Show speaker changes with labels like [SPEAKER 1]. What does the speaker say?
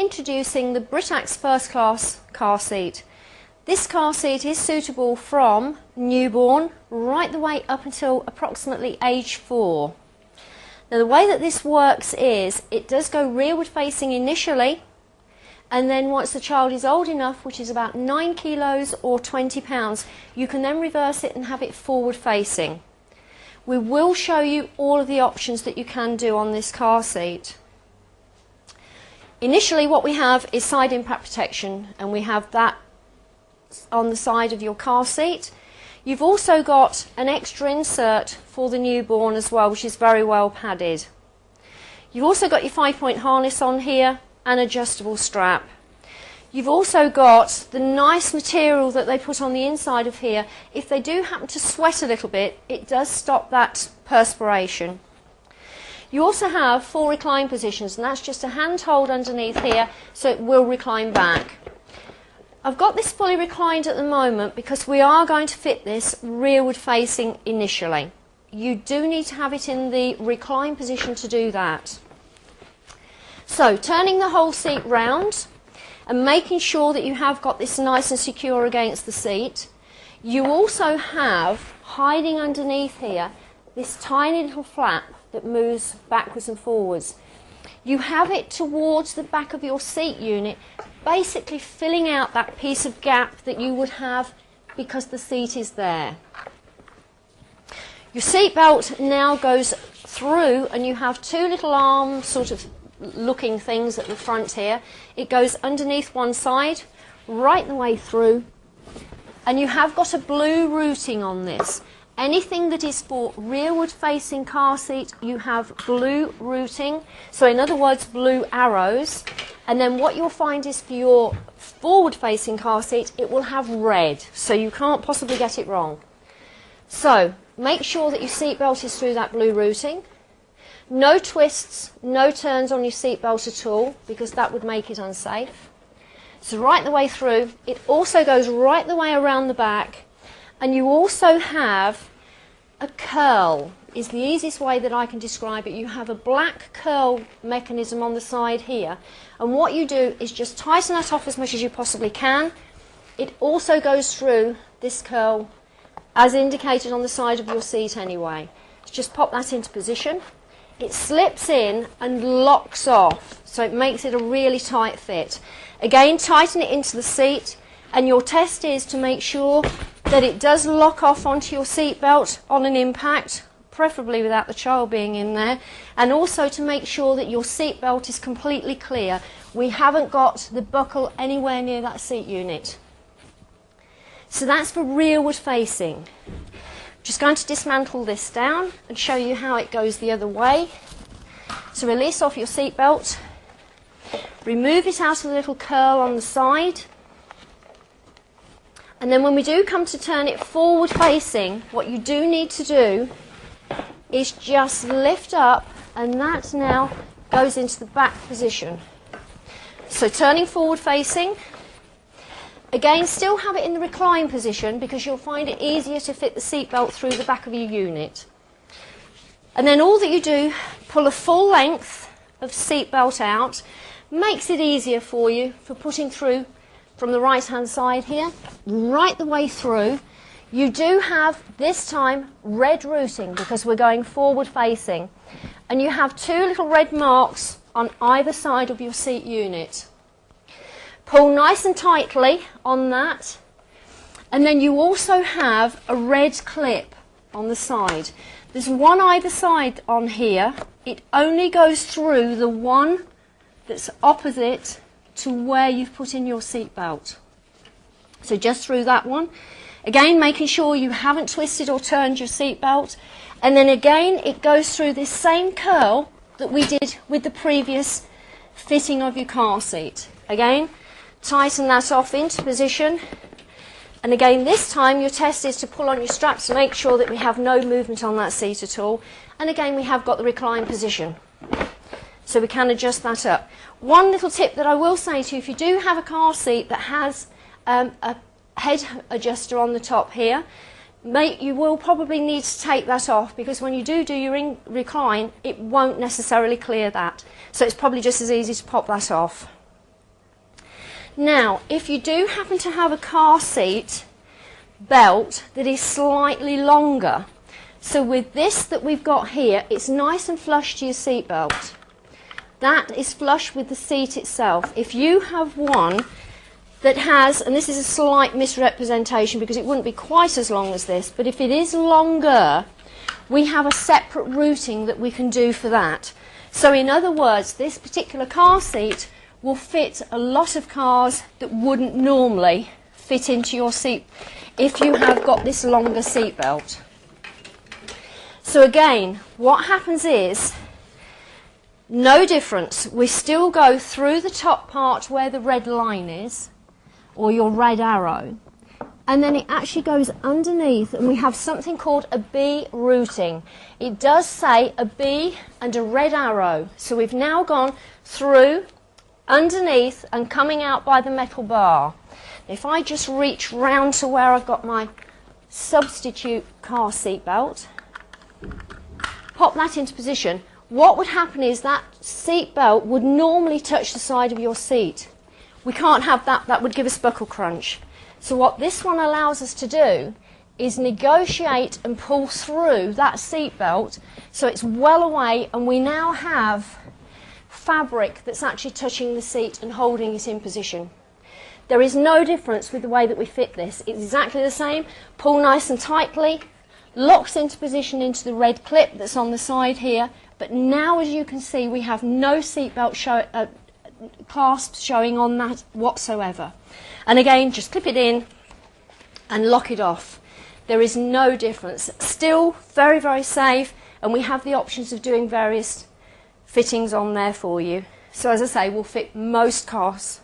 [SPEAKER 1] introducing the Britax First Class car seat. This car seat is suitable from newborn right the way up until approximately age 4. Now the way that this works is it does go rearward facing initially, and then once the child is old enough, which is about 9 kilos or 20 pounds, you can then reverse it and have it forward facing. We will show you all of the options that you can do on this car seat. Initially what we have is side impact protection, and we have that on the side of your car seat. You've also got an extra insert for the newborn as well, which is very well padded. You've also got your 5-point harness on here and adjustable strap. You've also got the nice material that they put on the inside of here. If they do happen to sweat a little bit, it does stop that perspiration. You also have full recline positions, and that's just a hand hold underneath here, so it will recline back. I've got this fully reclined at the moment because we are going to fit this rearward facing initially. You do need to have it in the recline position to do that. So turning the whole seat round and making sure that you have got this nice and secure against the seat. You also have, hiding underneath here, this tiny little flap that moves backwards and forwards. You have it towards the back of your seat unit, basically filling out that piece of gap that you would have because the seat is there. Your seat belt now goes through, and you have two little arm sort of looking things at the front here. It goes underneath one side, right the way through, and you have got a blue routing on this. Anything that is for rearward facing car seat, you have blue routing, so in other words blue arrows, and then what you'll find is for your forward facing car seat it will have red, so you can't possibly get it wrong. So make sure that your seat belt is through that blue routing. No twists, no turns on your seat belt at all, because that would make it unsafe. So right the way through. It also goes right the way around the back, and you also have a curl, is the easiest way that I can describe it. You have a black curl mechanism on the side here, and what you do is just tighten that off as much as you possibly can. It also goes through this curl as indicated on the side of your seat anyway. Just pop that into position. It slips in and locks off, so it makes it a really tight fit. Again, tighten it into the seat, and your test is to make sure that it does lock off onto your seat belt on an impact, preferably without the child being in there, and also to make sure that your seat belt is completely clear. We haven't got the buckle anywhere near that seat unit. So that's for rearward facing. Just going to dismantle this down and show you how it goes the other way. So release off your seat belt, remove it out of the little curl on the side, and then when we do come to turn it forward facing, what you do need to do is just lift up, and that now goes into the back position. So turning forward facing, again still have it in the recline position because you'll find it easier to fit the seat belt through the back of your unit. And then all that you do, pull a full length of seat belt out, makes it easier for you for putting through from the right hand side here, right the way through. You do have, this time, red routing because we're going forward facing. And you have two little red marks on either side of your seat unit. Pull nice and tightly on that. And then you also have a red clip on the side. There's one either side on here. It only goes through the one that's opposite to where you've put in your seat belt. So just through that one. Again, making sure you haven't twisted or turned your seat belt. And then again, it goes through this same curl that we did with the previous fitting of your car seat. Again, tighten that off into position. And again, this time your test is to pull on your straps to make sure that we have no movement on that seat at all. And again, we have got the recline position, so we can adjust that up. One little tip that I will say to you, if you do have a car seat that has a head adjuster on the top here, you will probably need to take that off, because when you do your recline, it won't necessarily clear that. So it's probably just as easy to pop that off. Now, if you do happen to have a car seat belt that is slightly longer, so with this that we've got here, it's nice and flush to your seat belt. That is flush with the seat itself. If you have one that has, and this is a slight misrepresentation because it wouldn't be quite as long as this, but if it is longer, we have a separate routing that we can do for that. So in other words, this particular car seat will fit a lot of cars that wouldn't normally fit into your seat if you have got this longer seat belt. So again, what happens is, no difference. We still go through the top part where the red line is, or your red arrow, and then it actually goes underneath, and we have something called a B routing. It does say a B and a red arrow. So we've now gone through, underneath, and coming out by the metal bar. If I just reach round to where I've got my substitute car seat belt, pop that into position, what would happen is that seat belt would normally touch the side of your seat. We can't have that, that would give us buckle crunch. So what this one allows us to do is negotiate and pull through that seat belt so it's well away, and we now have fabric that's actually touching the seat and holding it in position. There is no difference with the way that we fit this. It's exactly the same. Pull nice and tightly, locks into position into the red clip that's on the side here, but now as you can see we have no seat belt clasps showing on that whatsoever. And again, just clip it in and lock it off. There is no difference. Still very, very safe, and we have the options of doing various fittings on there for you. So as I say, we'll fit most cars.